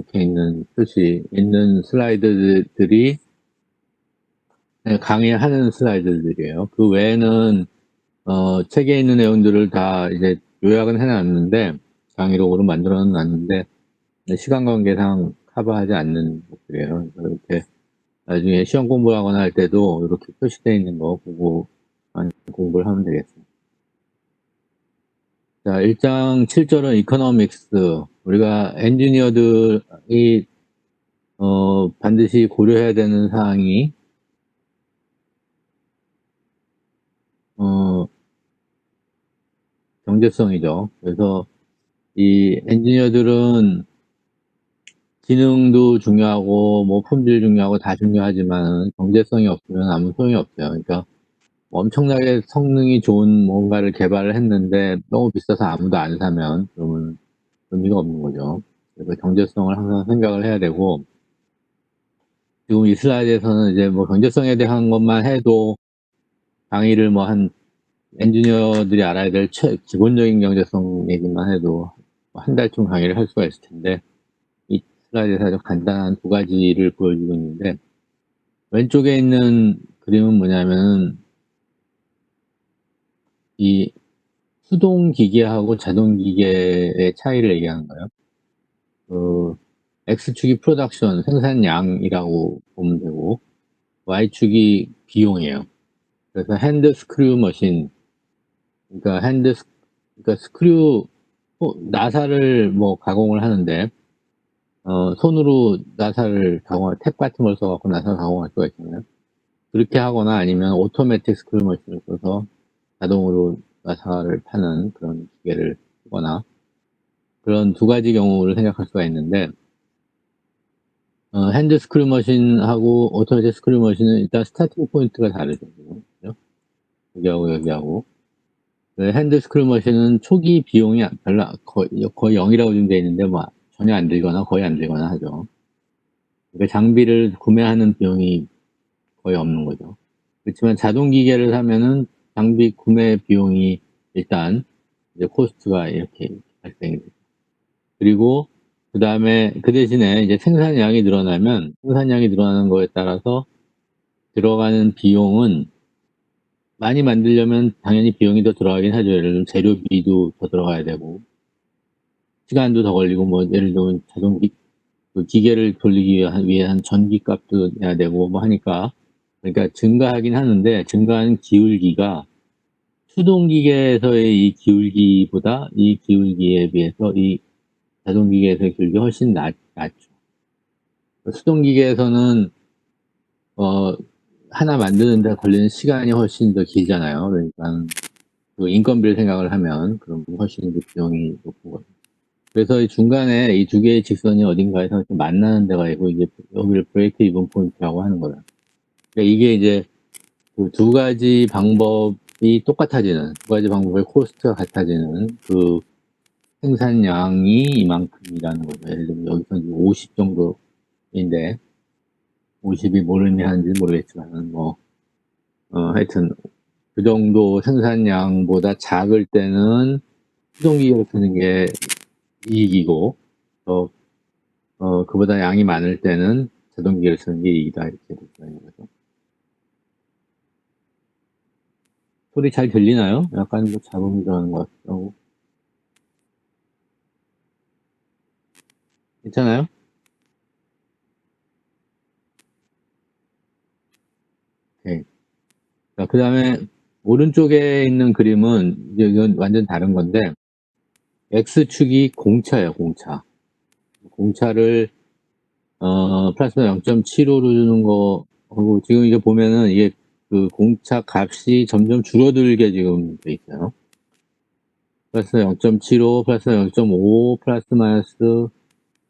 이렇게 있는 슬라이드들이 강의하는 슬라이드들이에요. 그 외에는 책에 있는 내용들을 다 이제 요약은 해놨는데, 강의록으로 만들어 놨는데, 시간 관계상 커버하지 않는 것들이에요. 그래서 이렇게 나중에 시험 공부하거나 할 때도 이렇게 표시되어 있는 거 보고 공부를 하면 되겠습니다. 자, 1장 7절은 이코노믹스. 우리가 엔지니어들이 반드시 고려해야 되는 사항이 경제성이죠. 그래서 이 엔지니어들은 기능도 중요하고 뭐 품질 중요하고 다 중요하지만 경제성이 없으면 아무 소용이 없어요. 그러니까 엄청나게 성능이 좋은 뭔가를 개발을 했는데 너무 비싸서 아무도 안 사면 그러면 의미가 없는 거죠. 그래서 경제성을 항상 생각을 해야 되고, 지금 이 슬라이드에서는 이제 뭐 경제성에 대한 것만 해도 강의를 뭐 엔지니어들이 알아야 될 기본적인 경제성 얘기만 해도 한 달쯤 강의를 할 수가 있을 텐데, 이 슬라이드에서 아주 간단한 2가지를 보여주고 있는데, 왼쪽에 있는 그림은 뭐냐면 이 수동 기계하고 자동 기계의 차이를 얘기하는 거예요. X축이 프로덕션, 생산량이라고 보면 되고, Y축이 비용이에요. 그래서 핸드 스크류 머신, 그러니까 스크류, 나사를 뭐 가공을 하는데, 손으로 나사를 탭 같은 걸 써갖고 나사를 가공할 수가 있잖아요. 그렇게 하거나 아니면 오토매틱 스크류 머신을 써서 자동으로 나사를 파는 그런 기계를 쓰거나, 그런 2가지 경우를 생각할 수가 있는데, 핸드 스크류 머신하고 오토매틱 스크류 머신은 일단 스타팅 포인트가 다르죠. 그죠? 여기하고. 핸드 스크류 머신은 초기 비용이 별로 거의 0이라고 준비되어 있는데, 뭐 전혀 안 들거나 거의 안 들거나 하죠. 그러니까 장비를 구매하는 비용이 거의 없는 거죠. 그렇지만 자동 기계를 사면은 장비 구매 비용이 일단 이제 코스트가 이렇게 발생이 되죠. 그리고 그 다음에 그 대신에 이제 생산량이 늘어나는 거에 따라서 들어가는 비용은, 많이 만들려면 당연히 비용이 더 들어가긴 하죠. 예를 들면 재료비도 더 들어가야 되고, 시간도 더 걸리고, 뭐 예를 들면 그 기계를 돌리기 위한 전기값도 내야 되고 뭐 하니까, 그러니까 증가하긴 하는데, 증가하는 기울기가 수동기계에서의 이 기울기보다 이 기울기에 비해서 이 자동기계에서의 기울기가 훨씬 낮죠. 수동기계에서는 하나 만드는 데 걸리는 시간이 훨씬 더 길잖아요. 그러니까 그 인건비를 생각을 하면 그럼 훨씬 더 비용이 높은 거죠. 그래서 이 중간에 이 2개의 직선이 어딘가에서 만나는 데가 있고, 이게 여기를 브레이크 이븐 포인트라고 하는 거예요. 그러니까 이게 이제 그 2가지 방법이 똑같아지는, 2가지 방법의 코스트가 같아지는 그 생산량이 이만큼이라는 거죠. 예를 들면 여기서 50 정도인데, 50이 뭘 의미하는지 모르겠지만, 하여튼 그 정도 생산량보다 작을 때는 수동기계를 쓰는 게 이익이고, 그보다 양이 많을 때는 자동기계를 쓰는 게 이익이다, 이렇게 될 수가 있는 거죠. 소리 잘 들리나요? 약간 뭐 잡음이 들어가는 것 같기도 하고. 괜찮아요? 네. 자, 그 다음에 오른쪽에 있는 그림은 이건 완전 다른 건데, X축이 공차예요, 공차. 공차를 플러스 0.75로 주는 거 하고, 지금 이게 보면은 이게 그 공차 값이 점점 줄어들게 지금 돼 있어요. 플러스 0.75, 플러스 0.5, 플러스 마이너스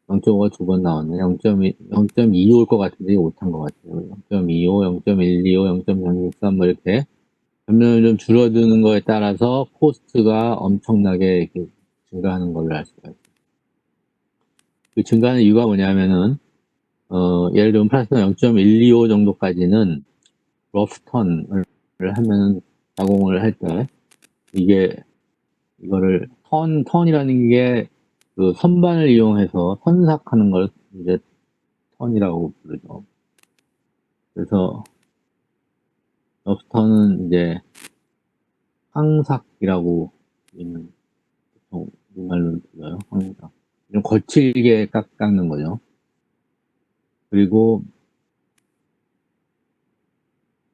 0.5가 2번 나왔네. 0.2 올 것 같은데 못한 것 같아요. 0.25, 0.125, 0.063 뭐 이렇게 점점 줄어드는 거에 따라서 코스트가 엄청나게 이렇게 증가하는 걸로 알 수가 있어요. 그 증가하는 이유가 뭐냐면은, 예를 들면 플러스 0.125 정도까지는 러프턴을 하면, 가공을 할 때, 이거를 턴이라는 게 그 선반을 이용해서 선삭하는 걸 이제 턴이라고 부르죠. 그래서 럽스터는 이제 황삭이라고 우리는 보통 우리말로 불러요. 황삭. 좀 거칠게 깎는 거죠. 그리고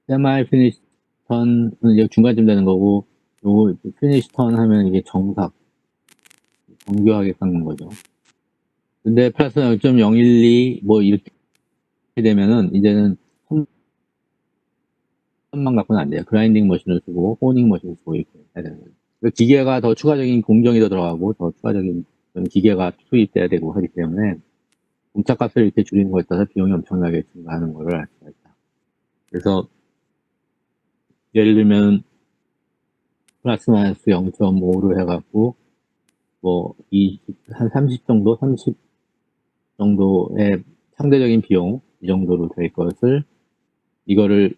세마이 피니시 턴은 이제 중간쯤 되는 거고, 요거 피니시 턴 하면 이게 정삭, 정교하게 깎는 거죠. 근데 플러스 0.012 뭐 이렇게 되면은 이제는 만 갖고는 안 돼요. 그라인딩 머신을 쓰고 호닝 머신을 쓰고 이렇게 해야 되는 거죠. 그 기계가 더 추가적인 공정이 더 들어가고 더 추가적인 기계가 투입돼야 되고 하기 때문에 공차값을 이렇게 줄이는 거에 따라서 비용이 엄청나게 증가하는 거를 알 수가 있다. 그래서 예를 들면 플러스 마이너스 0.5로 해갖고 뭐 한 30 정도, 30 정도의 상대적인 비용 이 정도로 될 것을 이거를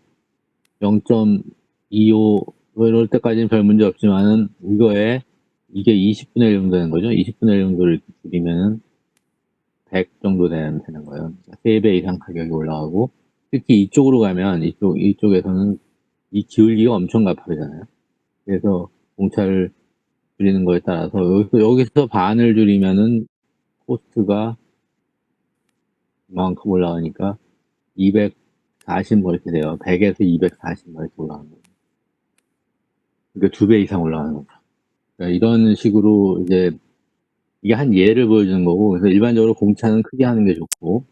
0.25 이럴 때까지는 별 문제 없지만은 이게 20분의 1 정도 되는 거죠. 20분의 1 정도를 이렇게 줄이면은 100 정도 되는 거예요. 3배 이상 가격이 올라가고, 특히 이쪽으로 가면 이쪽에서는 이 기울기가 엄청 가파르잖아요. 그래서 공차를 줄이는 거에 따라서 여기서 반을 줄이면은 코스트가 이만큼 올라가니까 240 뭐 이렇게 돼요. 100에서 240 뭐 이렇게 올라가는 거예요. 그러니까 2배 이상 올라가는 거죠. 그러니까 이런 식으로 이제 이게 한 예를 보여주는 거고, 그래서 일반적으로 공차는 크게 하는 게 좋고,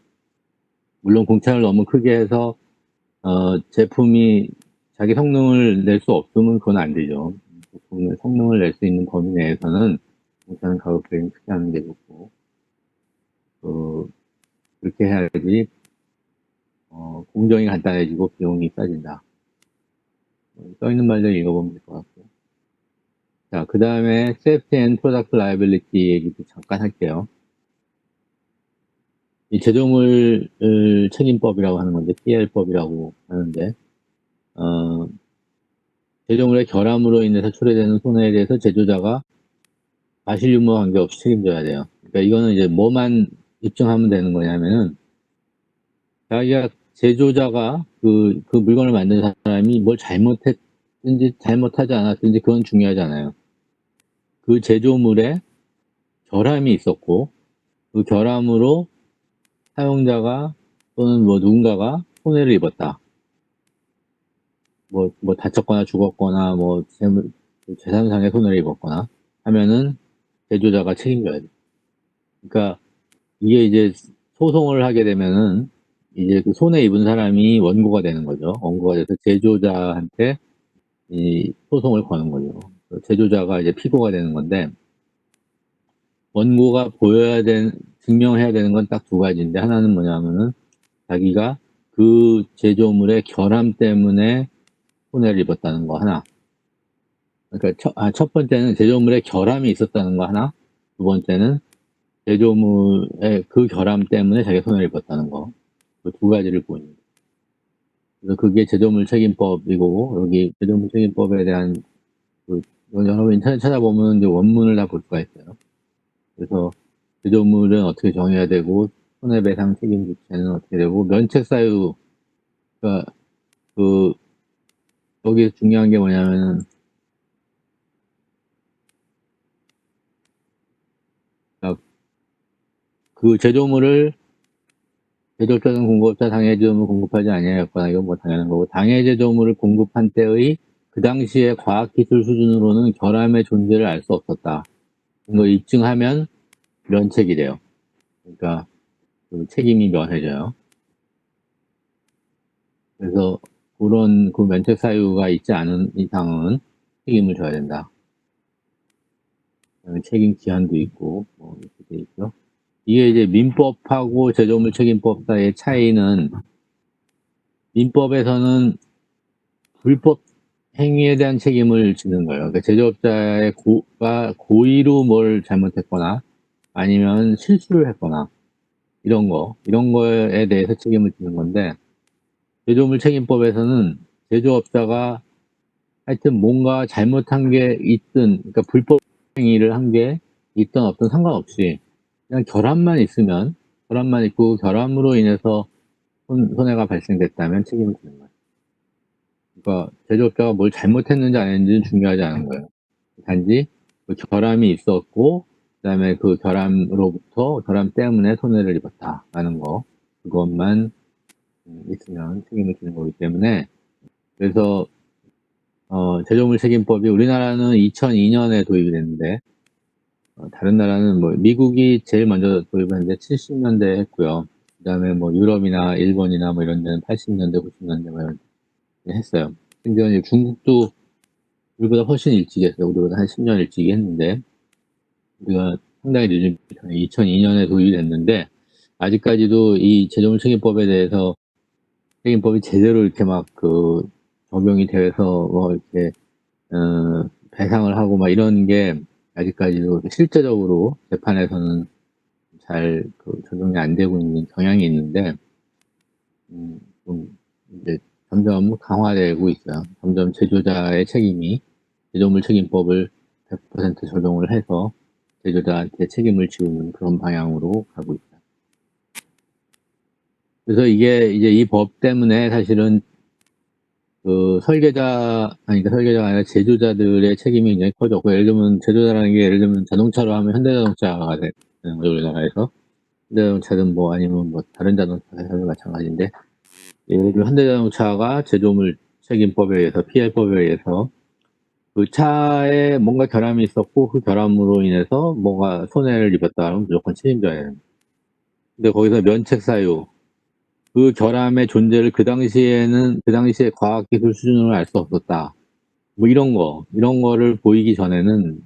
물론 공차를 너무 크게 해서 제품이 자기 성능을 낼 수 없으면 그건 안 되죠. 제품의 성능을 낼 수 있는 범위 내에서는 공차는 가급적이면 크게 하는 게 좋고, 그렇게 해야지 공정이 간단해지고 비용이 싸진다. 써있는 말들 읽어보면 될 것 같고. 자, 그 다음에 Safety and Product Liability 얘기도 잠깐 할게요. 이 제조물 책임법이라고 하는 건데, PL법이라고 하는데, 제조물의 결함으로 인해서 초래되는 손해에 대해서 제조자가 과실 유무와 관계없이 책임져야 돼요. 그러니까 이거는 이제 뭐만 입증하면 되는 거냐면은, 자기가 제조자가 그 물건을 만든 사람이 뭘 잘못했든지 잘못하지 않았든지 그건 중요하지 않아요. 그 제조물에 결함이 있었고, 그 결함으로 사용자가 또는 뭐 누군가가 손해를 입었다. 뭐 다쳤거나 죽었거나 뭐 재산상의 손해를 입었거나 하면은 제조자가 책임져야 돼. 그러니까 이게 이제 소송을 하게 되면은 이제 그 손해 입은 사람이 원고가 되는 거죠. 원고가 돼서 제조자한테 이 소송을 거는 거죠. 제조자가 이제 피고가 되는 건데, 원고가 증명해야 되는 건 딱 2가지인데, 하나는 뭐냐면은 자기가 그 제조물의 결함 때문에 손해를 입었다는 거 하나. 그러니까 첫 번째는 제조물에 결함이 있었다는 거 하나, 2번째는 제조물의 그 결함 때문에 자기가 손해를 입었다는 거. 그 2가지를 보는 거예요. 그래서 그게 제조물 책임법이고, 여기 제조물 책임법에 대한 여러분 인터넷 찾아보면 이제 원문을 다 볼 수가 있어요. 그래서 제조물은 어떻게 정해야 되고, 손해배상 책임 주체는 어떻게 되고, 면책 사유, 그러니까 여기 중요한 게 뭐냐면은, 그 제조물을 제조업자는 공급업자 당해 제조물을 공급하지 아니하였거나, 이건 뭐 당연한 거고, 당해 제조물을 공급한 때의 그 당시의 과학기술 수준으로는 결함의 존재를 알 수 없었다. 이거 입증하면 면책이 돼요. 그러니까 그 책임이 면해져요. 그래서 그런 그 면책 사유가 있지 않은 이상은 책임을 져야 된다. 책임 기한도 있고 뭐 이렇게 돼 있죠. 이게 이제 민법하고 제조물 책임법 사이의 차이는, 민법에서는 불법 행위에 대한 책임을 지는 거예요. 그러니까 제조업자의 고의로 뭘 잘못했거나 아니면 실수를 했거나 이런 거에 대해서 책임을 지는 건데, 제조물 책임법에서는 제조업자가 하여튼 뭔가 잘못한 게 있든, 그러니까 불법 행위를 한 게 있든 없든 상관없이 그냥 결함만 있으면 결함만 있고 결함으로 인해서 손해가 발생됐다면 책임을 지는 거예요. 그러니까 제조업자가 뭘 잘못했는지 안 했는지는 중요하지 않은 거예요. 단지 그 결함이 있었고 그다음에 그 결함 때문에 손해를 입었다라는 거, 그것만 있으면 책임을 지는 거기 때문에. 그래서 제조물 책임법이 우리나라는 2002년에 도입이 됐는데 다른 나라는 뭐 미국이 제일 먼저 도입했는데 70년대에 했고요. 그다음에 뭐 유럽이나 일본이나 뭐 이런 데는 80년대, 90년대 뭐 이런 데 했어요. 심지어 이제 중국도 우리보다 훨씬 일찍 했어요. 우리보다 한 10년 일찍 했는데 우리가 상당히 늦은 2002년에 도입이 됐는데 아직까지도 이 제조물 책임법에 대해서 책임법이 제대로 이렇게 막 적용이 돼서 뭐 이렇게 배상을 하고 막 이런 게 아직까지도 실제적으로 재판에서는 잘 적용이 안 되고 있는 경향이 있는데 좀 이제 점점 강화되고 있어요. 점점 제조자의 책임이 제조물 책임법을 100% 적용을 해서 제조자한테 책임을 지우는 그런 방향으로 가고 있어요. 그래서 이게 이제 이 법 때문에 사실은 설계자가 아니라 제조자들의 책임이 굉장히 커졌고, 예를 들면 제조자라는 게 예를 들면 자동차로 하면 현대자동차가 되는 거죠, 우리나라에서. 현대자동차든 뭐 아니면 뭐 다른 자동차 회사도 마찬가지인데, 예를 들면 현대자동차가 제조물 책임법에 의해서, PL법에 의해서 그 차에 뭔가 결함이 있었고 그 결함으로 인해서 뭔가 손해를 입었다 하면 무조건 책임져야 해요. 근데 거기서 면책 사유, 그 결함의 존재를 그 당시에 과학기술 수준으로 알 수 없었다, 뭐 이런 거를 보이기 전에는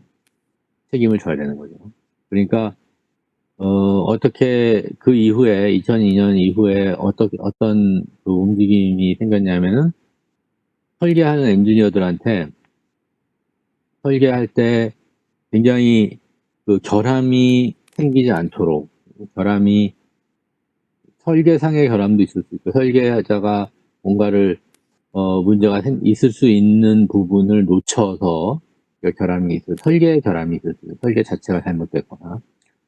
책임을 져야 되는 거죠. 그러니까 어떻게 그 이후에 2002년 이후에 어떤 움직임이 생겼냐면은, 설계하는 엔지니어들한테 설계할 때 굉장히 결함이 생기지 않도록, 결함이 설계상의 결함도 있을 수 있고, 설계자가 뭔가를 문제가 있을 수 있는 부분을 놓쳐서 결함이 설계의 결함이 있을 수 있어요. 설계 자체가 잘못됐거나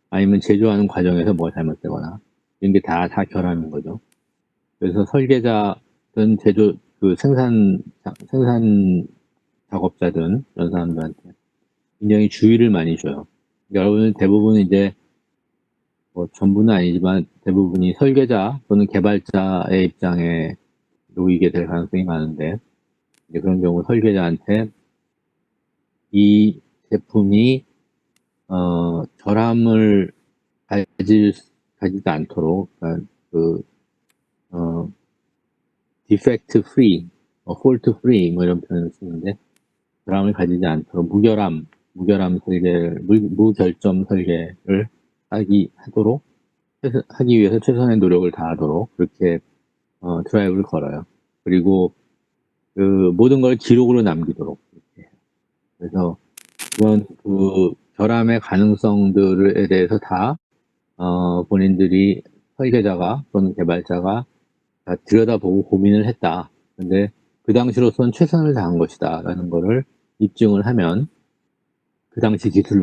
아니면 제조하는 과정에서 뭐가 잘못되거나, 이런 게 다 결함인 거죠. 그래서 설계자든 생산 작업자든 이런 사람들한테 굉장히 주의를 많이 줘요. 여러분 대부분 이제 뭐 전부는 아니지만 대부분이 설계자 또는 개발자의 입장에 놓이게 될 가능성이 많은데, 이제 그런 경우 설계자한테 이 제품이 결함을 가지도 않도록, 그러니까 defect free, fault free 뭐 이런 표현을 쓰는데, 결함을 가지지 않도록 무결함 설계를, 무결점 설계를 하기 위해서 최선의 노력을 다하도록 그렇게 드라이브를 걸어요. 그리고 모든 걸 기록으로 남기도록 이렇게 해요. 그래서 그런 결함의 가능성들에 대해서 다 본인들이, 설계자가 또는 개발자가 다 들여다보고 고민을 했다. 근데 그 당시로서는 최선을 다한 것이다 라는 거를 입증을 하면, 그 당시 기술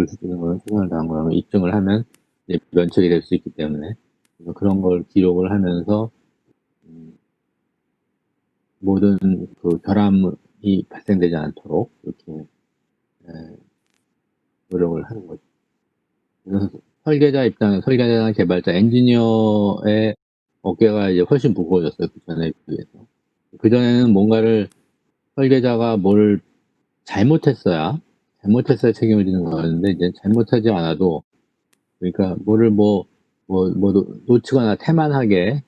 수준으로는 최선을 다한 거라고 입증을 하면 이제 면책이 될 수 있기 때문에, 그래서 그런 걸 기록을 하면서 모든 결함이 발생되지 않도록 이렇게 노력을 하는 거죠. 그래서 설계자나 개발자, 엔지니어의 어깨가 이제 훨씬 무거워졌어요, 그전에 비해서. 그전에는 뭔가를 설계자가 뭘 잘못했어야 책임을 지는 거였는데, 이제 잘못하지 않아도, 그러니까 뭐를 놓치거나 태만하게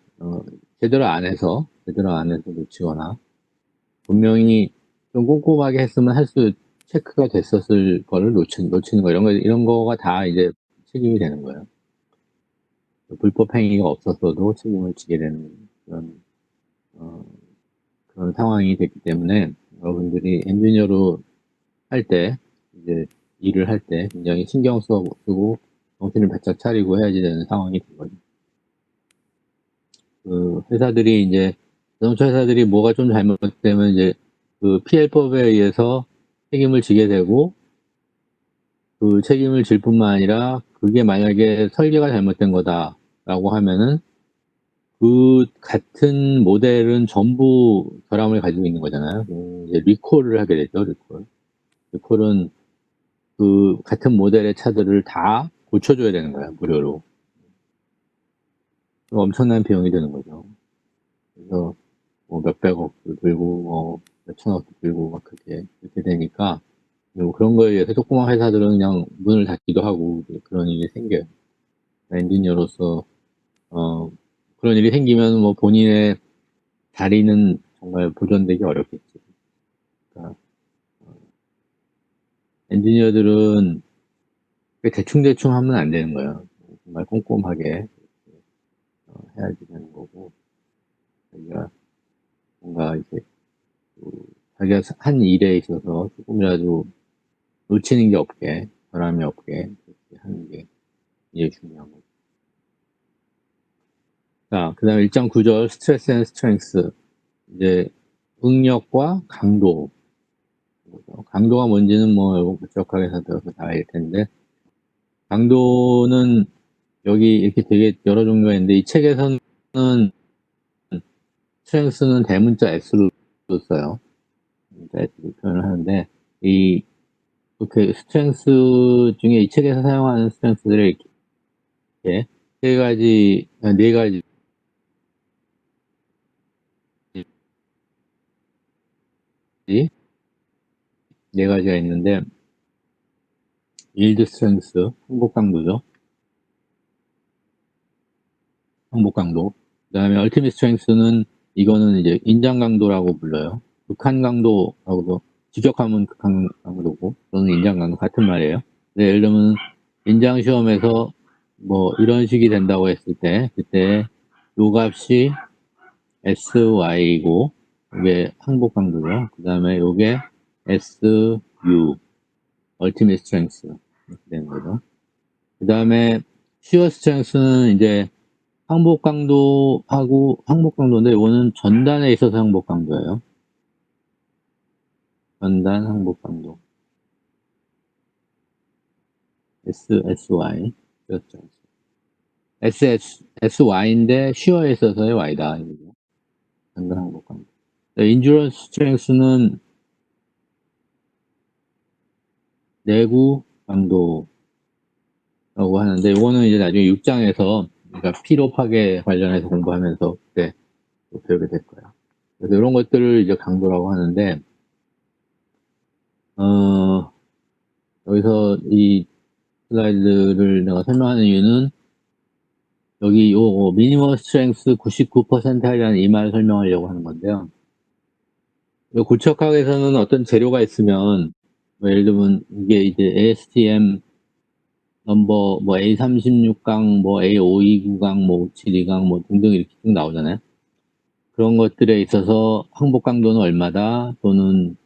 제대로 안 해서 놓치거나, 분명히 좀 꼼꼼하게 했으면 체크가 됐었을 거를 놓치는 거, 이런 거가 다 이제 책임이 되는 거예요. 불법 행위가 없었어도 책임을 지게 되는 그런 상황이 됐기 때문에, 여러분들이 엔지니어로 할 때, 이제 일을 할 때 굉장히 신경 쓰고 정신을 바짝 차리고 해야지 되는 상황이 된 거죠. 자동차 회사들이 뭐가 좀 잘못되면 이제 PL법에 의해서 책임을 지게 되고, 책임을 질 뿐만 아니라 그게 만약에 설계가 잘못된 거다, 라고 하면은 그 같은 모델은 전부 결함을 가지고 있는 거잖아요. 이제 리콜을 하게 되죠, 리콜. 리콜은 그 같은 모델의 차들을 다 고쳐줘야 되는 거야, 무료로. 엄청난 비용이 드는 거죠. 그래서 뭐 몇백억도 들고, 뭐 몇천억도 들고, 막 그렇게 되니까, 뭐 그런 거에 의해서 조그만 회사들은 그냥 문을 닫기도 하고, 그런 일이 생겨요. 엔지니어로서, 그런 일이 생기면 뭐 본인의 자리는 정말 보존되기 어렵겠지. 그러니까 엔지니어들은 대충대충 하면 안 되는 거예요. 정말 꼼꼼하게 해야지 되는 거고, 자기가 뭔가 이제 자기가 한 일에 있어서 조금이라도 놓치는 게 없게, 변함이 없게 그렇게 하는 게 이제 중요한 거죠. 자, 그 다음에 1.9절 스트레스 앤 스트렝스. 이제 응력과 강도. 강도가 뭔지는 뭐 복잡하게 살펴서 다 알 텐데, 강도는 여기 이렇게 되게 여러 종류가 있는데, 이 책에서는 스트렝스는 대문자 S로 써요. 대문자 S로 표현을 하는데, 이렇게 스트렝스 중에 이 책에서 사용하는 스트렝스들을 이렇게 네 가지 네 가지가 있는데, 일드 스트렝스, 항복 강도죠. 항복 강도. 그 다음에 얼티밋 스트렝스는 이거는 이제 인장 강도라고 불러요. 극한 강도하고도 직역하면 극한 강도고, 또는 인장 강도 같은 말이에요. 근데 예를 들면 인장 시험에서 뭐 이런 식이 된다고 했을 때, 그때 요 값이 SY이고, 이게 항복 강도죠. 그 다음에 요게 SU, 얼티밋 스트렝스. 이렇게 되는 거죠. 그 다음에 시어 스트렝스는 이제 항복 강도인데, 이거는 전단에 있어서 항복 강도예요. 전단 항복 강도. SSY. SSY인데, 시어에 있어서의 Y다. 이거죠. 전단 항복 강도. 인듀런스 스트렝스는 내구 강도라고 하는데, 이거는 이제 나중에 6장에서, 그러니까 피로 파괴 관련해서 공부하면서 그때 또 배우게 될 거야. 그래서 이런 것들을 이제 강도라고 하는데, 여기서 이 슬라이드를 내가 설명하는 이유는, 여기 요 미니멈 스트렝스 99% 하려는 이 말을 설명하려고 하는 건데요. 요 고척학에서는 어떤 재료가 있으면, 뭐 예를 들면 이게 이제 ASTM 넘버 뭐 A36강, 뭐 A529강, 뭐 572강 뭐 등등 이렇게 쭉 나오잖아요. 그런 것들에 있어서 항복 강도는 얼마다, 또는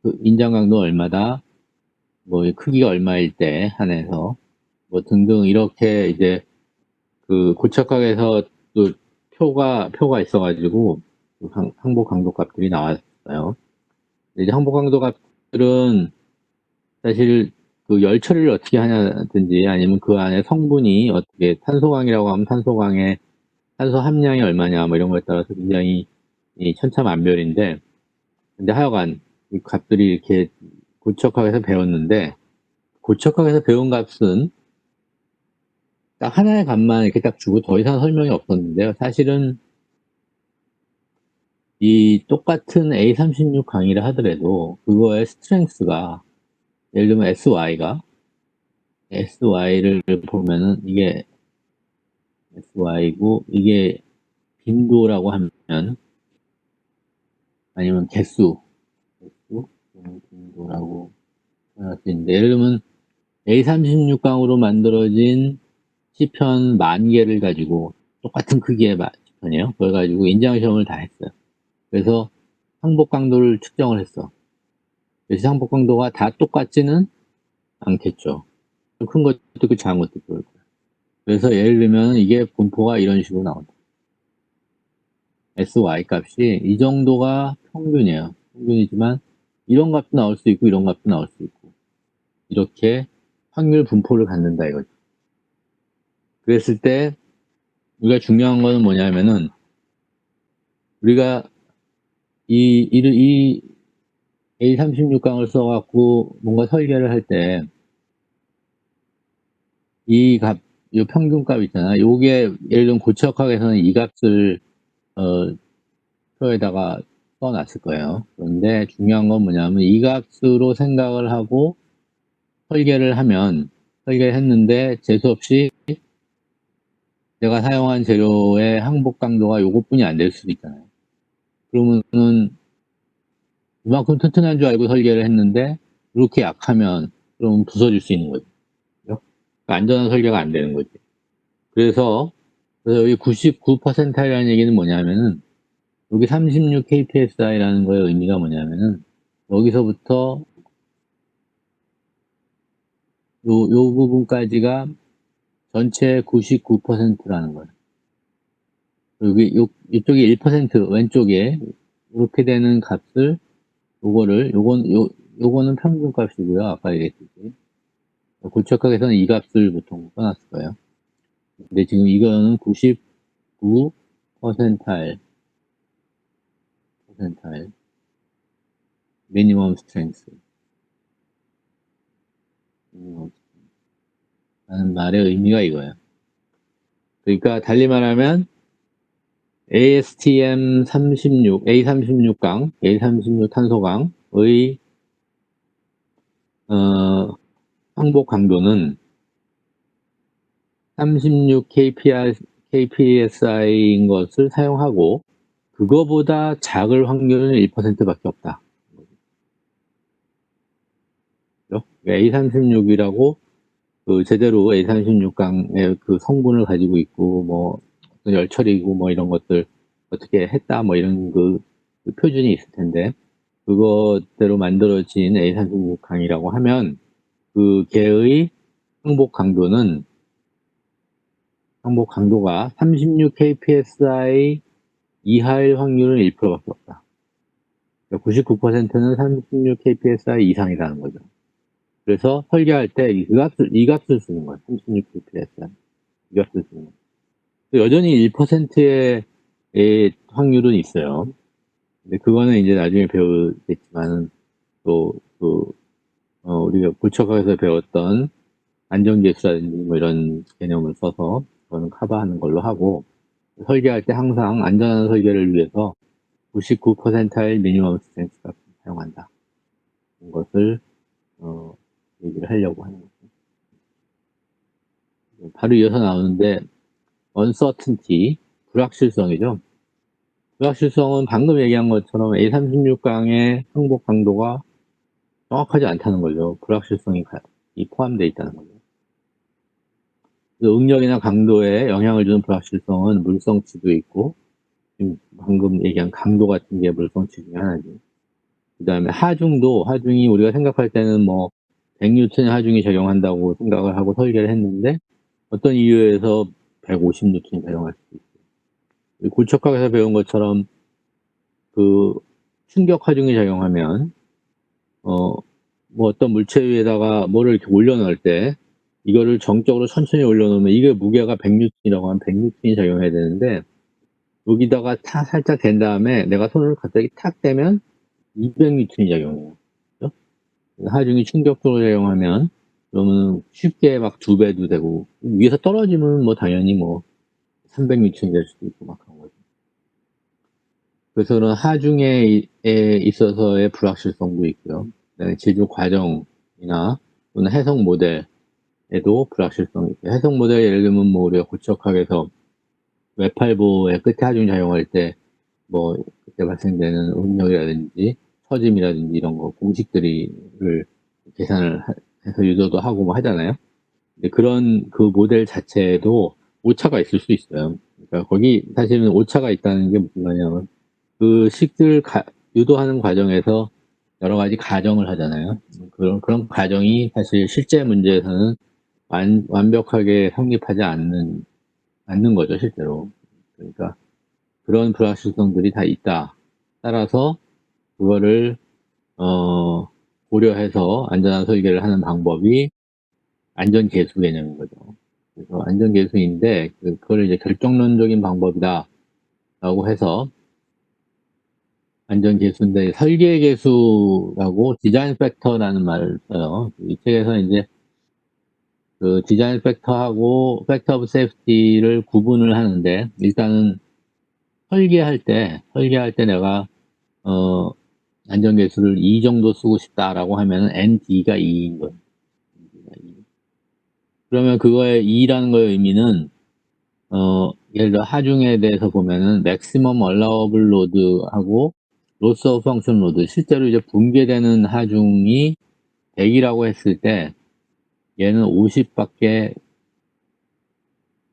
그 인장 강도는 얼마다, 뭐 크기가 얼마일 때 한해서 뭐 등등 이렇게 이제 그 고척학에서 또 표가 있어가지고 그 항복 강도 값들이 나왔어요. 이제 항복 강도 값들은 사실 그 열 처리를 어떻게 하냐든지, 아니면 그 안에 성분이 어떻게, 탄소강이라고 하면 탄소강의 탄소 함량이 얼마냐 뭐 이런 거에 따라서 굉장히 천차만별인데, 근데 하여간 이 값들이 이렇게 고척학에서 배웠는데, 고척학에서 배운 값은 딱 하나의 값만 이렇게 딱 주고 더 이상 설명이 없었는데요. 사실은 이 똑같은 A36 강의를 하더라도 그거의 스트렝스가, 예를 들면 SY를 보면은 이게 SY고, 이게 빈도라고 하면, 아니면 빈도라고 표현할 수 있는데, 예를 들면 A36강으로 만들어진 시편 10,000개를 가지고 똑같은 크기의 시편이에요. 그걸 가지고 인장시험을 다 했어요. 그래서 항복 강도를 측정을 했어. 그래서 항복 강도가 다 똑같지는 않겠죠. 큰 것도 있고 작은 것도 있고. 그럴 거예요. 그래서 예를 들면 이게 분포가 이런 식으로 나온다. SY 값이 이 정도가 평균이에요. 평균이지만 이런 값도 나올 수 있고 이런 값도 나올 수 있고, 이렇게 확률 분포를 갖는다 이거죠. 그랬을 때 우리가 중요한 거는 뭐냐면은 우리가 이 A36강을 써 갖고 뭔가 설계를 할 때 이 평균값 있잖아. 요게 예를 들면 고척학에서는 이 값을 표에다가 써 놨을 거예요. 그런데 중요한 건 뭐냐면 이 값으로 생각을 하고 설계를 했는데 재수없이 내가 사용한 재료의 항복 강도가 요것뿐이 안 될 수도 있잖아요. 그러면은 이만큼 튼튼한 줄 알고 설계를 했는데 이렇게 약하면 그럼 부서질 수 있는 거죠. 그러니까 안전한 설계가 안 되는 거지. 그래서 여기 99%라는 얘기는 뭐냐면은 여기 36 kpsi라는 거의 의미가 뭐냐면은 여기서부터 요 부분까지가 전체 99%라는 거예요. 여기 이쪽이 1% 왼쪽에 이렇게 되는 값을 요거는 평균값이고요. 아까 얘기했듯이 고척학에서는 이 값을 보통 써놨을 거예요. 근데 지금 이거는 99 퍼센타일 미니멈 스트렝스 라는 말의 의미가 이거예요. 그러니까 달리 말하면 A36 탄소강의 항복 강도는 36 kpsi인 것을 사용하고 그거보다 작을 확률은 1%밖에 없다. A36이라고 제대로 A36강의 그 성분을 가지고 있고 뭐 열처리고 뭐 이런 것들 어떻게 했다 뭐 이런 그 표준이 있을 텐데 그것대로 만들어진 A36강이라고 하면 그 개의 항복 강도가 36 kpsi 이하일 확률은 1%밖에 없다. 99%는 36 kpsi 이상이라는 거죠. 그래서 설계할 때 이 값을 쓰는 거예요. 36 kpsi 이 값을 쓰는 거예요. 여전히 1%의 확률은 있어요. 근데 그거는 이제 나중에 배우겠지만 또 우리가 고척학에서 배웠던 안전계수라든지 뭐 이런 개념을 써서 그거는 커버하는 걸로 하고 설계할 때 항상 안전한 설계를 위해서 99%의 미니멈 스트렝스 값을 사용한다. 이런 것을 얘기를 하려고 하는 거죠. 바로 이어서 나오는데 uncertainty, 불확실성이죠. 불확실성은 방금 얘기한 것처럼 A36강의 항복 강도가 정확하지 않다는 거죠. 불확실성이 포함되어 있다는 거죠. 응력이나 강도에 영향을 주는 불확실성은 물성치도 있고 지금 방금 얘기한 강도 같은 게 물성치 중에 하나죠. 그 다음에 하중이 우리가 생각할 때는 뭐 100N의 하중이 적용한다고 생각을 하고 설계를 했는데 어떤 이유에서 150N이 적용할 수도 있어요. 고척학에서 배운 것처럼 그 충격 하중이 적용하면 뭐 어떤 물체 위에다가 뭐를 이렇게 올려놓을 때 이거를 정적으로 천천히 올려놓으면 이게 무게가 100N이라고 하면 100N이 적용해야 되는데 여기다가 살짝 댄 다음에 내가 손을 갑자기 탁 대면 200N이 적용해요. 그렇죠? 하중이 충격적으로 적용하면 그러면 쉽게 막 2배도 되고 위에서 떨어지면 뭐 당연히 뭐 300N이 될 수도 있고 막 그런 거죠. 그래서 그런 하중에 있어서의 불확실성도 있고요. 제조 과정이나 또는 해석 모델에도 불확실성이 있어요. 해석 모델 예를 들면 뭐 우리가 고척학에서 외팔보의 끝에 하중 작용할 때 뭐 그때 발생되는 응력이라든지 처짐이라든지 이런 거 공식들을 계산을 해서 유도도 하고 뭐 하잖아요. 근데 그런 그 모델 자체에도 오차가 있을 수 있어요. 그러니까 거기 사실은 오차가 있다는 게 무슨 말이냐면 그 식들 유도하는 과정에서 여러 가지 가정을 하잖아요. 그런 가정이 사실 실제 문제에서는 완벽하게 성립하지 않는 거죠, 실제로. 그러니까 그런 불확실성들이 다 있다. 따라서 그거를 고려해서 안전한 설계를 하는 방법이 안전계수 개념인 거죠. 그래서 안전계수인데, 그거를 이제 결정론적인 방법이다라고 해서 안전계수인데, 설계계수라고 디자인 팩터라는 말을 써요. 이 책에서 이제 그 디자인 팩터하고 팩터 오브 세이프티를 구분을 하는데, 일단은 설계할 때 내가, 안전계수를 2 정도 쓰고 싶다라고 하면은 ND가 2인 거예요. 그러면 그거의 2라는 거의 의미는, 예를 들어 하중에 대해서 보면은 maximum allowable load하고 loss of function load, 실제로 이제 붕괴되는 하중이 100이라고 했을 때 얘는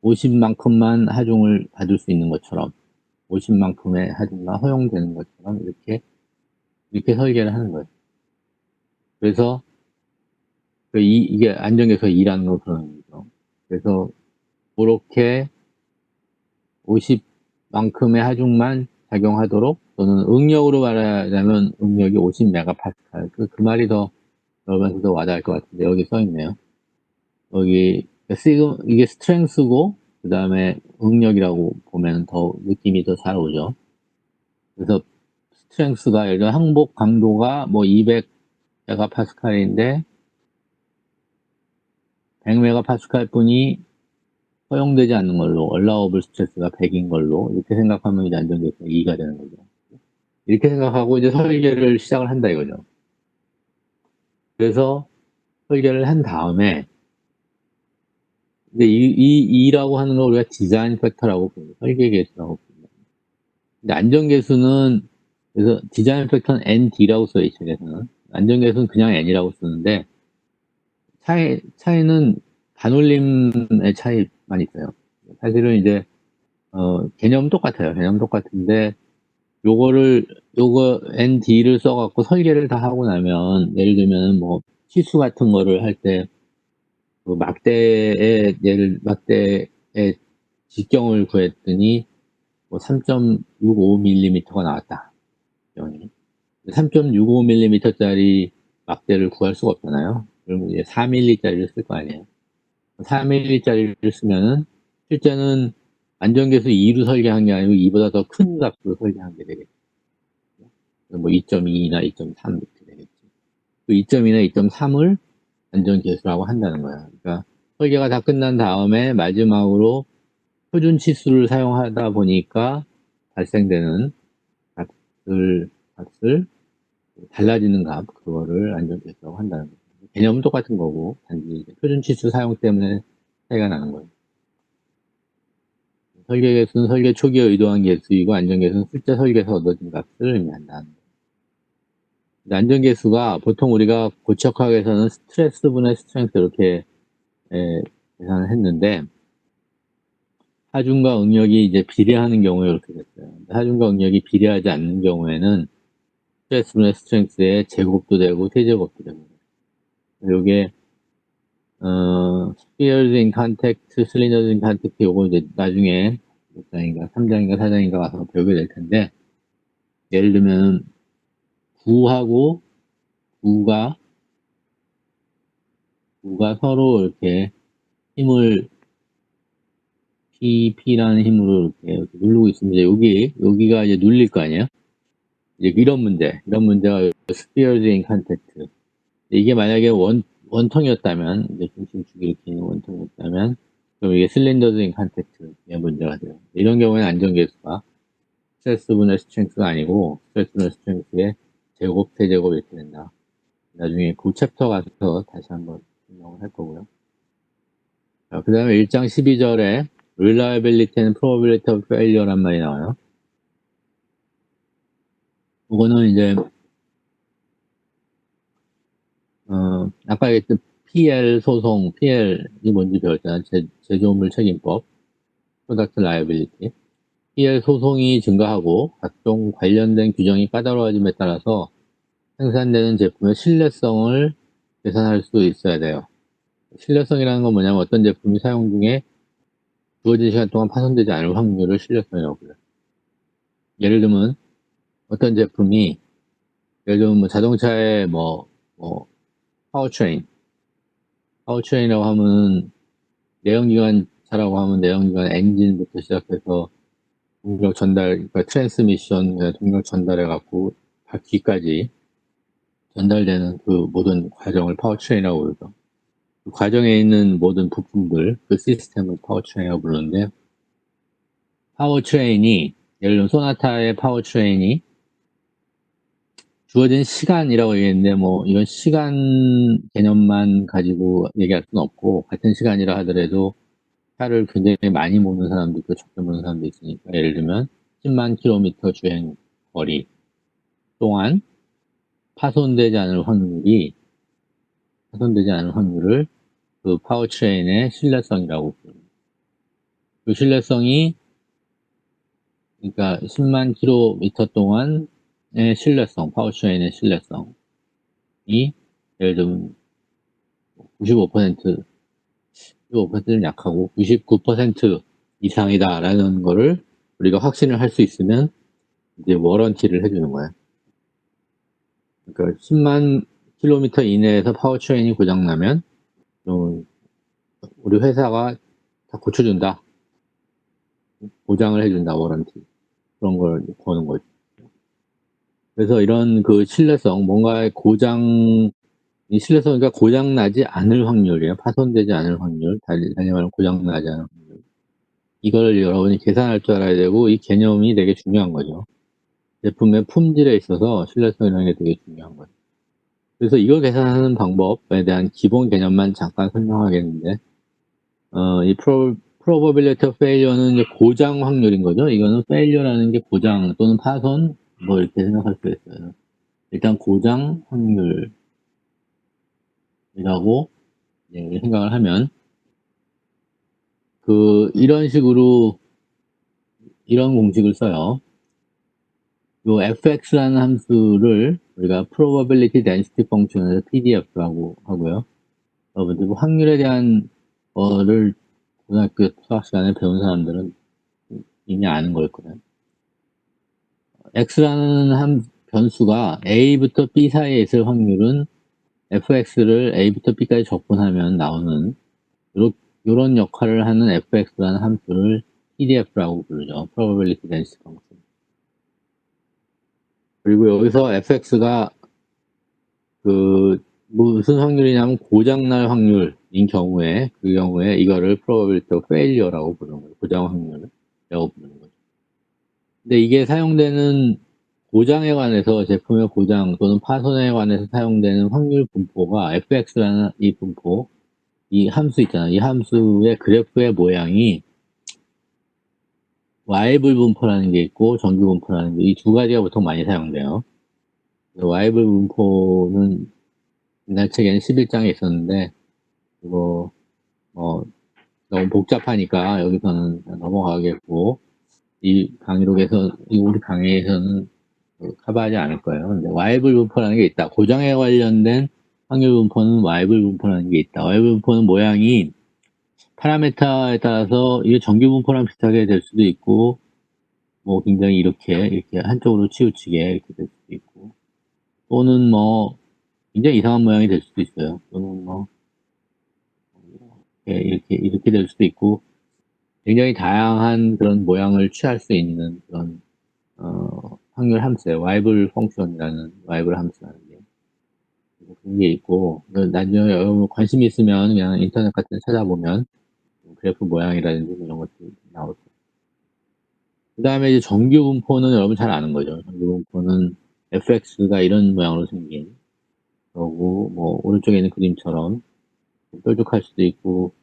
50만큼만 하중을 받을 수 있는 것처럼, 50만큼의 하중만 허용되는 것처럼 이렇게 설계를 하는 거예요. 그래서 이게 안전계수 2라는 걸 그러는 거죠. 그래서 그렇게 50만큼의 하중만 작용하도록, 또는 응력으로 말하자면 응력이 50메가파스칼. 그 말이 더 여러분한테 더 와닿을 것 같은데, 여기 써 있네요. 여기 이게 스트렝스고, 그 다음에 응력이라고 보면 더 느낌이 더 잘 오죠. 그래서 스트렝스가 예를 들어 항복 강도가 뭐 200메가파스칼인데 100메가파스칼 뿐이 허용되지 않는 걸로, allowable 스트레스가 100인 걸로 이렇게 생각하면 이제 안전계수가 2가 되는 거죠. 이렇게 생각하고 이제 설계를 시작을 한다 이거죠. 그래서 설계를 한 다음에, 근데 이 2라고 하는 걸 우리가 디자인 팩터라고 부르고 설계 계수라고 부릅니다. 근데 안전계수는, 그래서 디자인 팩터는 ND라고 써요, 이 책에서는. 안전계수는 그냥 N이라고 쓰는데, 차이는 반올림의 차이만 있어요. 사실은 이제, 개념은 똑같아요. 개념 똑같은데, 요거 ND를 써갖고 설계를 다 하고 나면, 예를 들면 뭐, 치수 같은 거를 할 때, 그 막대의 직경을 구했더니, 뭐 3.65mm가 나왔다. 3.65mm짜리 막대를 구할 수가 없잖아요. 그러면 이제 4mm짜리를 쓸 거 아니에요. 4mm짜리를 쓰면은, 실제는 안전계수 2로 설계한 게 아니고 2보다 더 큰 값으로 설계한 게 되겠죠. 뭐 2.2나 2.3 이렇게 되겠죠. 그 2.2나 2.3을 안전계수라고 한다는 거야. 그러니까 설계가 다 끝난 다음에 마지막으로 표준 치수를 사용하다 보니까 발생되는 값을 달라지는 값, 그거를 안전계수라고 한다는 거죠. 개념은 똑같은 거고, 단지 표준 치수 사용 때문에 차이가 나는 거예요. 설계계수는 설계 초기에 의도한 계수이고, 안전계수는 실제 설계에서 얻어진 값을 의미한다. 안전계수가 보통 우리가 고척학에서는 스트레스분의 스트렝스 이렇게 계산을 했는데, 하중과 응력이 이제 비례하는 경우에 이렇게 됐어요. 하중과 응력이 비례하지 않는 경우에는 스트레스분의 스트렝스의 제곱도 되고 세제곱도 되고, 요게 spheres in contact, cylinders in contact, 요거 이제 나중에 6장인가 3장인가 4장인가 와서 배우게 될 텐데, 예를 들면 9하고 9가 서로 이렇게 힘을 P라는 힘으로 이렇게 누르고 있습니다. 여기가 이제 눌릴 거 아니에요? 이제 이런 문제가 spheres in contact. 이게 만약에 원통이었다면, 이제 중심축 일으키는 원통이었다면, 그럼 이게 실린더즈 인 컨택트의 문제가 돼요. 이런 경우에는 안전계수가 스트레스분의 스트렝스가 아니고 스트레스분의 스트렝스의 제곱, 세제곱 이렇게 된다. 나중에 그 챕터 가서 다시 한번 설명을 할 거고요. 그 다음에 1장 12절에 reliability and probability of failure란 말이 나와요. 이거는 이제 아까 얘기했던 PL 소송, PL이 뭔지 배웠잖아요. 제조물 책임법, Product Liability. PL 소송이 증가하고 각종 관련된 규정이 까다로워짐에 따라서 생산되는 제품의 신뢰성을 계산할 수 있어야 돼요. 신뢰성이라는 건 뭐냐면 어떤 제품이 사용 중에 주어진 시간 동안 파손되지 않을 확률을 신뢰성이라고 불러요. 예를 들면 어떤 제품이, 예를 들면 뭐 자동차의 파워트레인이라고 하면 내연기관차라고 하면 내연기관 엔진부터 시작해서 동력 전달, 그러니까 트랜스미션, 동력 전달해 갖고 바퀴까지 전달되는 그 모든 과정을 파워트레인이라고 부르죠. 그 과정에 있는 모든 부품들, 그 시스템을 파워트레인이라고 부르는데, 파워트레인이, 예를 들면 소나타의 파워트레인이 주어진 시간이라고 얘기했는데, 뭐 이건 시간 개념만 가지고 얘기할 수는 없고, 같은 시간이라 하더라도 차를 굉장히 많이 모는 사람도 있고 적게 모는 사람도 있으니까, 예를 들면 10만 킬로미터 주행 거리 동안 파손되지 않을 확률을 그 파워트레인의 신뢰성이라고 부릅니다. 그 신뢰성이, 그러니까 10만 킬로미터 동안의 신뢰성, 파워트레인의 신뢰성이 예를 들면 95%, 15%는 약하고 99% 이상이다라는 거를 우리가 확신을 할 수 있으면 이제 워런티를 해주는 거예요. 그러니까 10만 킬로미터 이내에서 파워트레인이 고장나면 우리 회사가 다 고쳐준다, 보장을 해준다, 워런티, 그런 걸 거는 거죠. 그래서 이런 그 신뢰성, 뭔가의 이 신뢰성, 그러니까 고장나지 않을 확률이에요. 파손되지 않을 확률, 다시 말하면 고장나지 않을 확률. 이걸 여러분이 계산할 줄 알아야 되고, 이 개념이 되게 중요한 거죠. 제품의 품질에 있어서 신뢰성이라는 게 되게 중요한 거죠. 그래서 이걸 계산하는 방법에 대한 기본 개념만 잠깐 설명하겠는데, 이 probability of failure는 이제 고장 확률인 거죠. 이거는 failure라는 게 고장 또는 파손, 뭐 이렇게 생각할 수 있어요. 일단 고장 확률이라고 생각을 하면, 이런 식으로, 이런 공식을 써요. 요 fx라는 함수를 우리가 probability density function에서 pdf라고 하고요. 여러분들 뭐 확률에 대한 거를 고등학교 수학 시간에 배운 사람들은 이미 아는 걸 거예요. x라는 변수가 a부터 b 사이에 있을 확률은 fx를 a부터 b까지 적분하면 나오는 요런 역할을 하는 fx라는 함수를 pdf라고 부르죠. probability density function. 그리고 여기서 fx가 무슨 확률이냐면 고장날 확률인 경우에, 그 경우에 이거를 probability of failure라고 부르는 거예요. 고장 확률이라고 부르는 거죠. 근데 이게 사용되는 고장에 관해서, 제품의 고장 또는 파손에 관해서 사용되는 확률 분포가 fx라는 이 분포, 이 함수 있잖아요. 이 함수의 그래프의 모양이 와이블 분포라는 게 있고 정규 분포라는 게, 이 두 가지가 보통 많이 사용돼요. 와이블 분포는 옛날 책에는 11장에 있었는데, 이거 너무 복잡하니까 여기서는 넘어가겠고, 이 강의록에서, 우리 강의에서는 커버하지 않을 거예요. 근데 와이블 분포라는 게 있다. 고장에 관련된 확률 분포는 와이블 분포라는 게 있다. 와이블 분포는 모양이 파라미터에 따라서 이게 정규 분포랑 비슷하게 될 수도 있고, 뭐 굉장히 이렇게 한쪽으로 치우치게 이렇게 될 수도 있고, 또는 뭐 굉장히 이상한 모양이 될 수도 있어요. 또는 뭐 이렇게 될 수도 있고, 굉장히 다양한 그런 모양을 취할 수 있는 그런 확률 함수예요. 와이블 함수라는 게 그런 게 있고, 나중에 여러분 관심 있으면 그냥 인터넷 같은 데 찾아보면 그래프 모양이라든지 이런 것들이 나올 거예요. 그 다음에 이제 정규 분포는 여러분 잘 아는 거죠. 정규 분포는 fx가 이런 모양으로 생긴 거고, 뭐 오른쪽에 있는 그림처럼 뾰족할 수도 있고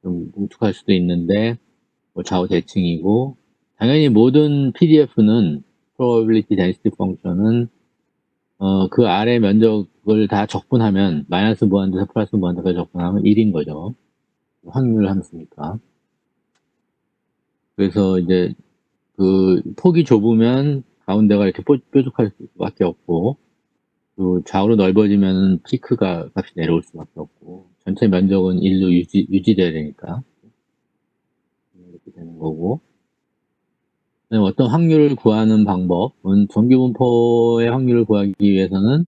좀 뭉툭할 수도 있는데, 뭐 좌우 대칭이고, 당연히 모든 PDF는 probability density function은 그 아래 면적을 다 적분하면, 마이너스 무한대에서 플러스 무한대까지 적분하면 1인 거죠. 확률 함수니까. 그래서 이제 폭이 좁으면 가운데가 이렇게 뾰족할 수밖에 없고, 좌우로 넓어지면 피크가 값이 내려올 수밖에 없고, 전체 면적은 1로 유지돼야 되니까 이렇게 되는 거고, 어떤 확률을 구하는 방법은, 정규 분포의 확률을 구하기 위해서는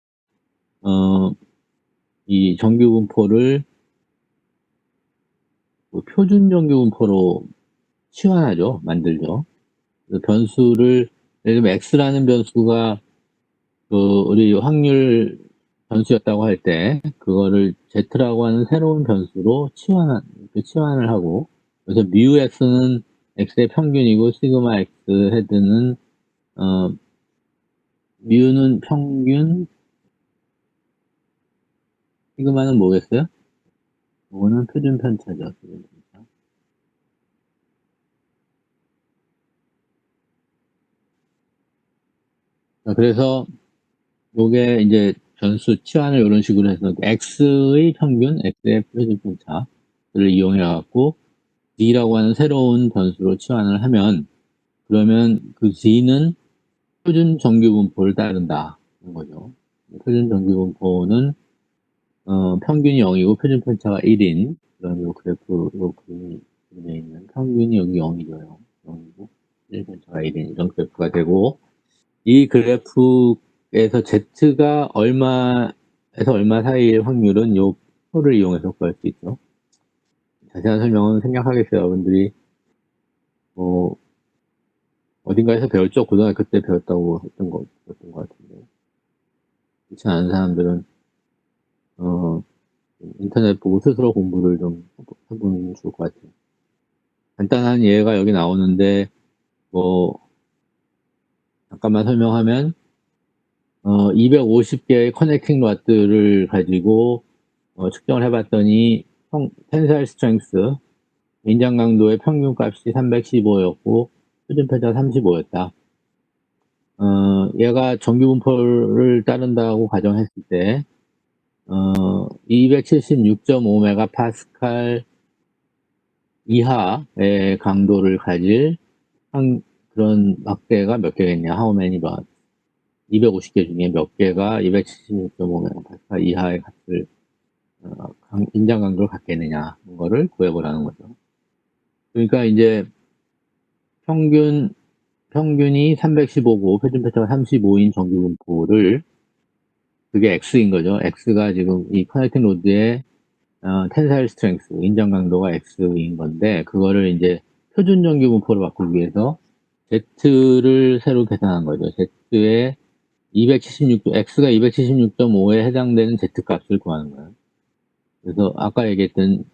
이 정규 분포를 그 표준 정규분포로 치환하죠. 만들죠. 그 변수를 예를 들면 x라는 변수가 그 우리 확률 변수였다고 할 때 그거를 z라고 하는 새로운 변수로 치환을 하고, 그래서 x는 x의 평균이고 시그마 x 헤드는 는 평균, 시그마는 뭐겠어요? 이거는 표준 편차죠. 표준 편차. 자, 그래서 요게 이제 변수 치환을 이런 식으로 해서 x의 평균, x의 표준 편차를 이용해 갖고 z라고 하는 새로운 변수로 치환을 하면, 그러면 그 z는 표준 정규분포를 따른다는 거죠. 표준 정규분포는 평균이 0이고 표준 편차가 1인 그런 요 그래프, 요 그림에 있는 평균이 여기 0이죠. 0이고 표준 편차가 1인 이런 그래프가 되고, 이 그래프에서 z가 얼마에서 얼마 사이의 확률은 요 표를 이용해서 구할 수 있죠. 자세한 설명은 생략하겠어요. 여러분들이 뭐 어딘가에서 배웠죠? 고등학교 때 배웠던 것 같은데. 그렇지 않은 사람들은 인터넷 보고 스스로 공부를 좀 해보면 좋을 것 같아요. 간단한 예가 여기 나오는데, 뭐 잠깐만 설명하면 250개의 커넥팅 롯들을 가지고 측정을 해봤더니 텐사일 스트렝스 인장 강도의 평균 값이 315였고 표준 편차가 35였다. 얘가 정규분포를 따른다고 가정했을 때 276.5메가파스칼 이하의 강도를 가질 그런 막대가 몇 개겠냐? How many rods? 250개 중에 몇 개가 276.5메가파스칼 이하의 값을 인장 강도를 갖겠느냐? 그거를 구해보라는 거죠. 그러니까 이제 평균이 315고 표준 편차가 35인 정규분포를, 그게 x인 거죠. x가 지금 이 커넥팅 로드의 텐사일 스트렝스 인장 강도가 x인 건데, 그거를 이제 표준 정규분포로 바꾸기 위해서 z를 새로 계산한 거죠. z의 276, x가 276.5에 해당되는 z 값을 구하는 거예요. 그래서 아까 얘기했던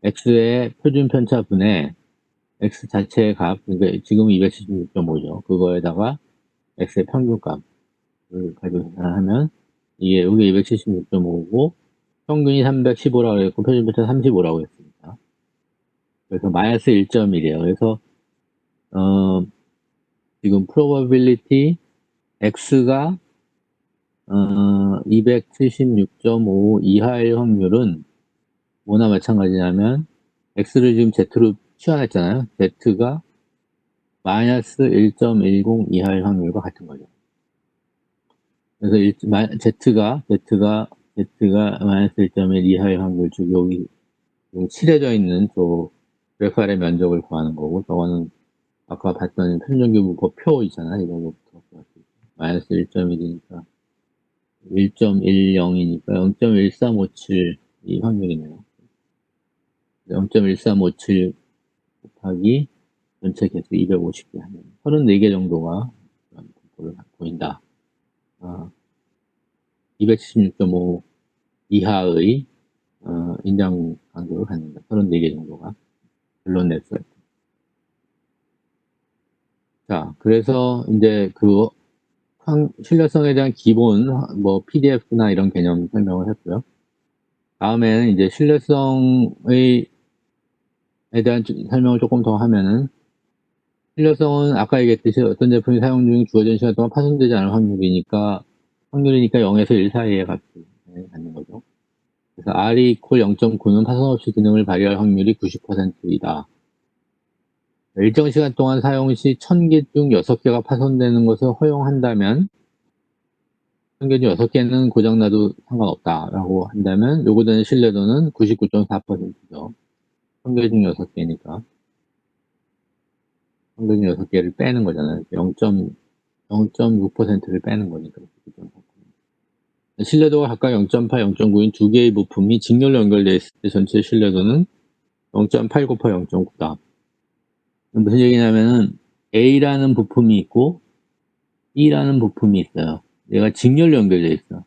x의 표준 편차분의 x 자체의 값, 그러니까 지금 276.5죠. 그거에다가 x의 평균 값을 가지고 계산하면 이게 여기 276.5고 평균이 315라고 했고 표준 편차 35라고 했습니다. 그래서 마이너스 1.1이에요. 그래서 지금 probability x가 276.5 이하의 확률은 뭐나 마찬가지냐면 x를 지금 z로 치환했잖아요. z가 마이너스 1.10 이하의 확률과 같은 거죠. 그래서 z가 마이너스 1.1 이하의 확률, 즉 여기 칠해져 있는 또 그래프 아래 면적을 구하는 거고, 저거는 아까 봤던 편정규분포 표 있잖아요. 이거부터 마이너스 1.1이니까 1.10이니까 0.1357 이 확률이네요. 0.1357 곱하기 전체 개수 250개 하면 34개 정도가 분포를 보인다. 276.5 이하의 인장 강도를 갖는다. 34개 정도가 결론 냈어요. 자, 그래서 이제 그 신뢰성에 대한 기본 뭐 PDF나 이런 개념 설명을 했고요. 다음에는 이제 신뢰성에 대한 설명을 조금 더 하면은, 신뢰성은 아까 얘기했듯이 어떤 제품이 사용 중 주어진 시간 동안 파손되지 않을 확률이니까 0에서 1 사이의 값을 갖는 거죠. 그래서 R이 equal 0.9는 파손 없이 기능을 발휘할 확률이 90%이다. 일정 시간 동안 사용 시 1000개 중 6개가 파손되는 것을 허용한다면, 1000개 중 6개는 고장나도 상관없다라고 한다면 요구 되는 신뢰도는 99.4%죠. 1000개 중 6개니까 1000개 중 6개를 빼는 거잖아요. 0.6%를 빼는 거니까. 신뢰도가 각각 0.8, 0.9인 두 개의 부품이 직렬로 연결되어 있을 때 전체 신뢰도는 0.8 곱하기 0.9다. 무슨 얘기냐면은 A라는 부품이 있고 B라는 부품이 있어요. 얘가 직렬로 연결되어 있어.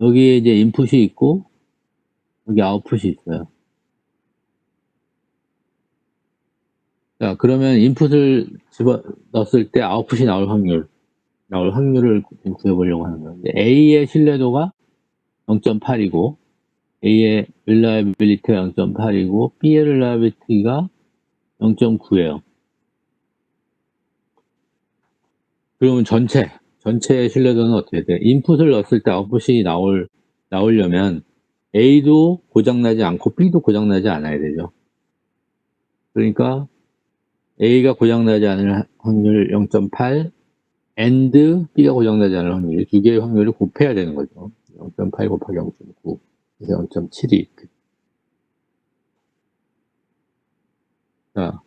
여기에 이제 인풋이 있고 여기 아웃풋이 있어요. 자, 그러면 인풋을 집어넣었을 때 아웃풋이 나올 확률을 구해보려고 하는 거예요. A의 신뢰도가 0.8이고 A의 reliability가 0.8이고 B의 reliability가 0.9예요. 그러면 전체의 신뢰도는 어떻게 돼? 인풋을 넣었을 때 아웃풋이 나오려면 A도 고장나지 않고 B도 고장나지 않아야 되죠. 그러니까 A가 고장나지 않을 확률 0.8 and B가 고장나지 않을 확률, 두 개의 확률을 곱해야 되는 거죠. 0.8 곱하기 0.9 그래서 0.72. 자,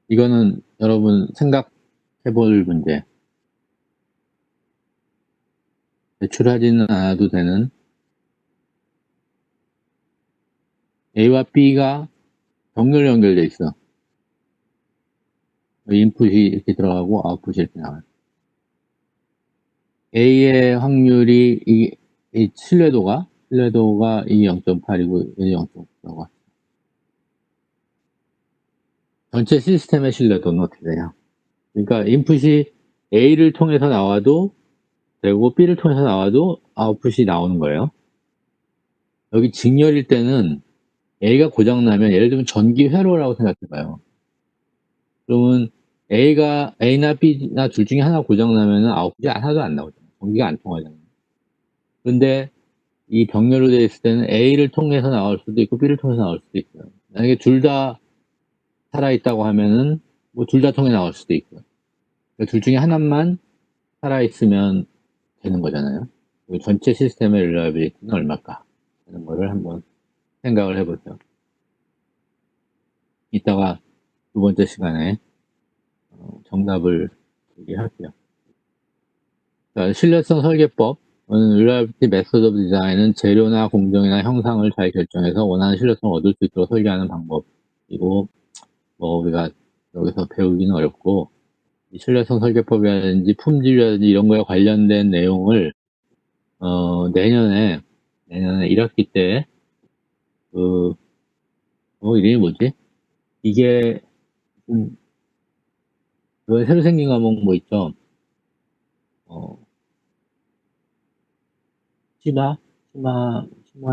이거는 여러분 생각해 볼 문제. 대출하지는 않아도 되는 A와 B가 정렬 연결돼 있어. 인풋이 이렇게 들어가고 아웃풋이 이렇게 나와요. A의 확률이 이 신뢰도가 이 0.8이고 이 0.9라고. 전체 시스템의 신뢰도는 어떻게 되냐? 그러니까 인풋이 A를 통해서 나와도 되고 B를 통해서 나와도 아웃풋이 나오는 거예요. 여기 직렬일 때는 A가 고장나면 예를 들면 전기 회로라고 생각해봐요. 그러면 A나 B나 둘 중에 하나 고장나면 아웃풋이 하나도 안 나오잖아요. 전기가 안 통하잖아요. 그런데 이 병렬로 되어 있을 때는 A를 통해서 나올 수도 있고 B를 통해서 나올 수도 있어요. 만약에 둘 다 살아있다고 하면은 뭐 둘 다 통해 나올 수도 있고요. 그러니까 둘 중에 하나만 살아있으면 되는 거잖아요. 전체 시스템의 릴라이빌리티는 얼마일까 하는 거를 한번 생각을 해보죠. 이따가 두 번째 시간에 정답을 얘기할게요. 자, 신뢰성 설계법. Reliability Method of Design은 재료나 공정이나 형상을 잘 결정해서 원하는 신뢰성을 얻을 수 있도록 설계하는 방법이고, 뭐 우리가 여기서 배우기는 어렵고, 신뢰성 설계법이라든지 품질이라든지 이런 거에 관련된 내용을 내년에 1학기 때 이름이 뭐지? 이게 새로 생긴 과목 뭐 있죠? 심화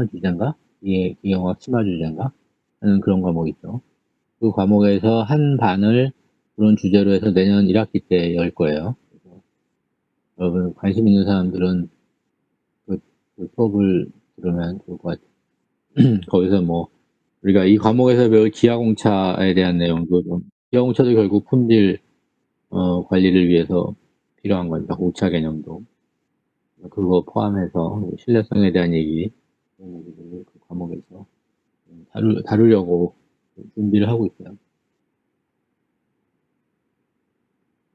주제인가? 이게 기계공학 심화 주제인가? 하는 그런 과목 있죠. 그 과목에서 한 반을 그런 주제로 해서 내년 1학기 때 열 거예요. 여러분 관심 있는 사람들은 그 수업을 들으면 좋을 것 같아요. 거기서 뭐 우리가 이 과목에서 배울 기하공차에 대한 내용도 좀, 기하공차도 결국 품질 관리를 위해서 필요한 거니까 공차 개념도 그거 포함해서 신뢰성에 대한 얘기 그 과목에서 다루려고 준비를 하고 있어요.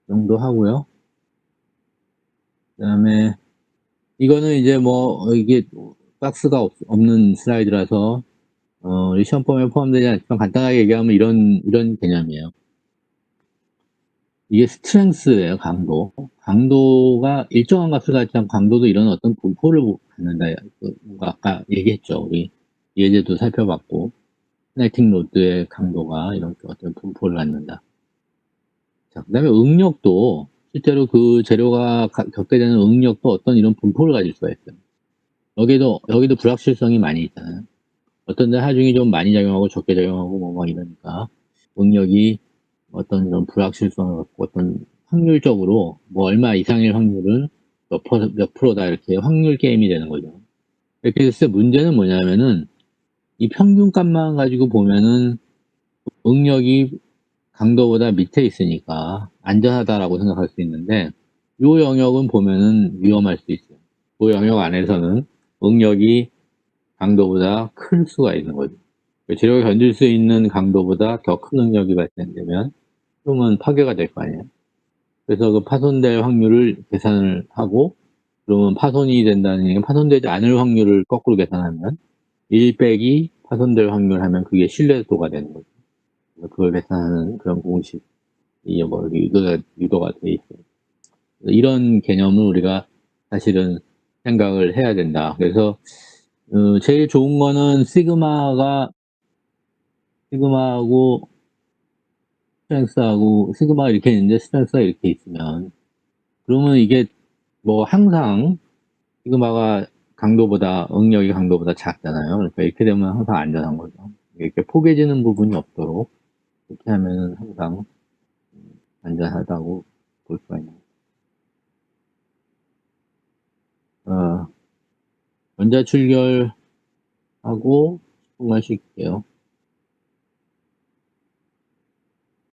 그 정도 하고요. 그다음에 이거는 이제 뭐 이게 박스가 없는 슬라이드라서 이 시험범위에 포함되지 않지만 간단하게 얘기하면 이런 개념이에요. 이게 스트렝스예요. 강도가 일정한 값을 갖지 않고 강도도 이런 어떤 분포를 갖는다. 뭔가 아까 얘기했죠. 우리 예제도 살펴봤고 커넥팅 로드의 강도가 이렇게 어떤 분포를 갖는다. 자, 그다음에 응력도 실제로 그 재료가 겪게 되는 응력도 어떤 이런 분포를 가질 수가 있어요. 여기도 불확실성이 많이 있잖아요. 어떤 데 하중이 좀 많이 작용하고 적게 작용하고 뭐 이러니까 응력이 어떤 이런 불확실성을 갖고 어떤 확률적으로 뭐 얼마 이상의 확률은 몇 프로다 이렇게 확률 게임이 되는 거죠. 이렇게 됐을 때 문제는 뭐냐면은 이 평균값만 가지고 보면은 응력이 강도보다 밑에 있으니까 안전하다라고 생각할 수 있는데 요 영역은 보면은 위험할 수 있어요. 그 영역 안에서는 응력이 강도보다 클 수가 있는 거죠. 재료가 견딜 수 있는 강도보다 더 큰 응력이 발생되면 그러면 파괴가 될 거 아니에요. 그래서 그 파손될 확률을 계산을 하고 그러면 파손이 된다는 얘기는 파손되지 않을 확률을 거꾸로 계산하면 1 빼기 파손될 확률 하면 그게 신뢰도가 되는 거죠. 그래서 그걸 계산하는 그런 공식이 뭐 유도가 돼 있어요. 이런 개념을 우리가 사실은 생각을 해야 된다. 그래서 제일 좋은 거는 시그마하고 스트렝스하고 시그마가 이렇게 있는데 스트렝스가 이렇게 있으면 그러면 이게 뭐 항상 시그마가 응력이 강도보다 작잖아요. 그러니까 이렇게 되면 항상 안전한 거죠. 이렇게 포개지는 부분이 없도록 이렇게 하면은 항상 안전하다고 볼 수가 있는 전자출결하고 조금만 쉴게요.